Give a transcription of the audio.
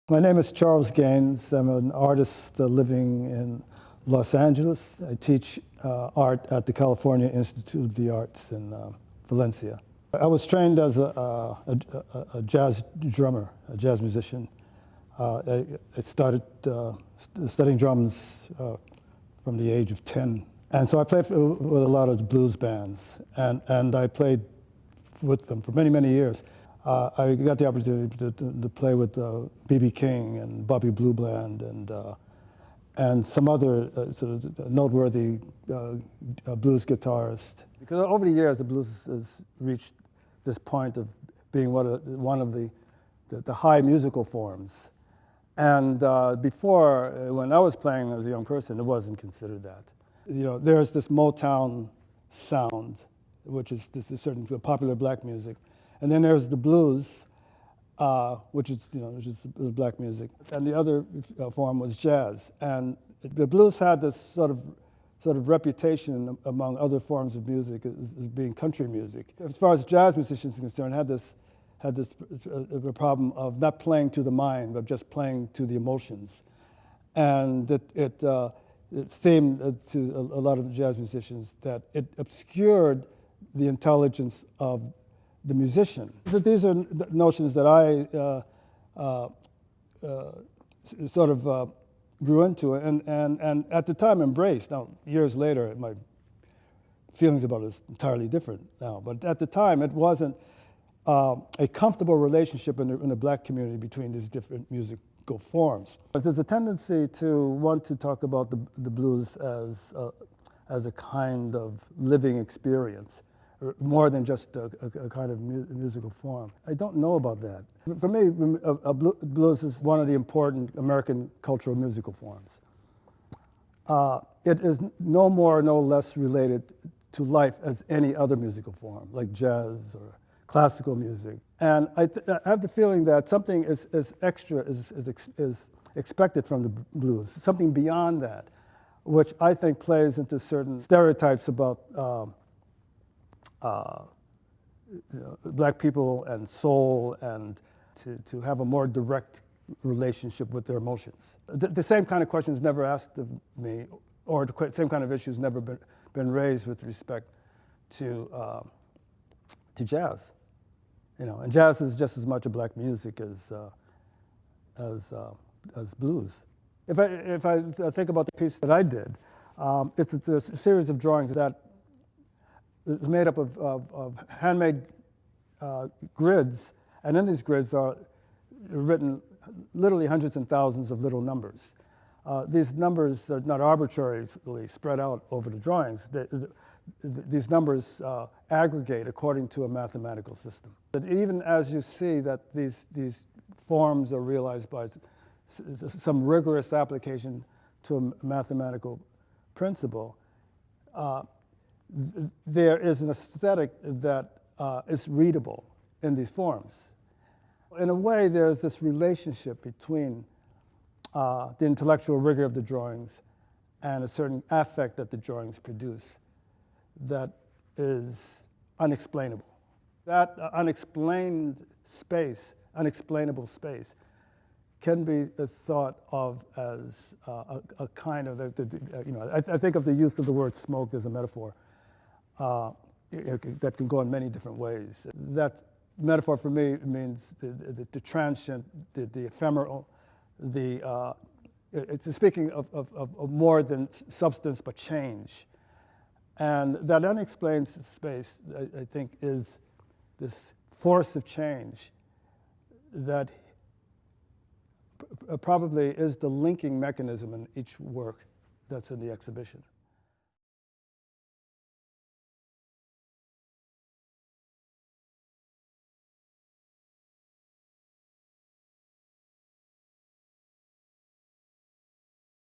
My name is Charles Gaines. I'm an artist living in Los Angeles. I teach art at the California Institute of the Arts in Valencia. I was trained as a jazz drummer, a jazz musician. I started studying drums from the age of 10. And so I played with a lot of blues bands, and I played with them for many, many years. I got the opportunity to play with B.B. King and Bobby Blue Bland and some other sort of noteworthy blues guitarists. Because over the years, the blues has reached this point of being one of the high musical forms. And before, when I was playing as a young person, it wasn't considered that. You know, there's this Motown sound, which is certain popular black music. And then there's the blues, which is black music, and the other form was jazz. And the blues had this sort of reputation among other forms of music as being country music. As far as jazz musicians are concerned, had this problem of not playing to the mind, but just playing to the emotions, and it seemed to a lot of jazz musicians that it obscured the intelligence of the musician. These are notions that I sort of grew into and at the time embraced. Now, years later, my feelings about it is entirely different now, but at the time it wasn't a comfortable relationship in the black community between these different musical forms. There's a tendency to want to talk about the blues as a kind of living experience, more than just a kind of musical form. I don't know about that. For me, blues is one of the important American cultural musical forms. It is no more, no less related to life as any other musical form, like jazz or classical music. And I have the feeling that something is extra, is expected from the blues, something beyond that, which I think plays into certain stereotypes about black people and soul, and to have a more direct relationship with their emotions. The same kind of questions never asked of me, or the same kind of issues never been raised with respect to jazz. You know, and jazz is just as much a black music as blues. If I think about the piece that I did, it's a series of drawings that is made up of handmade grids, and in these grids are written literally hundreds and thousands of little numbers. These numbers are not arbitrarily spread out over the drawings. These numbers aggregate according to a mathematical system. But even as you see that these forms are realized by some rigorous application to a mathematical principle, there is an aesthetic that is readable in these forms. In a way, there's this relationship between the intellectual rigor of the drawings and a certain affect that the drawings produce that is unexplainable. That unexplained space, unexplainable space, can be thought of as a kind of, I think of the use of the word smoke as a metaphor. That can go in many different ways. That metaphor for me means the transient, the ephemeral, it's speaking of more than substance but change. And that unexplained space, I think, is this force of change that probably is the linking mechanism in each work that's in the exhibition.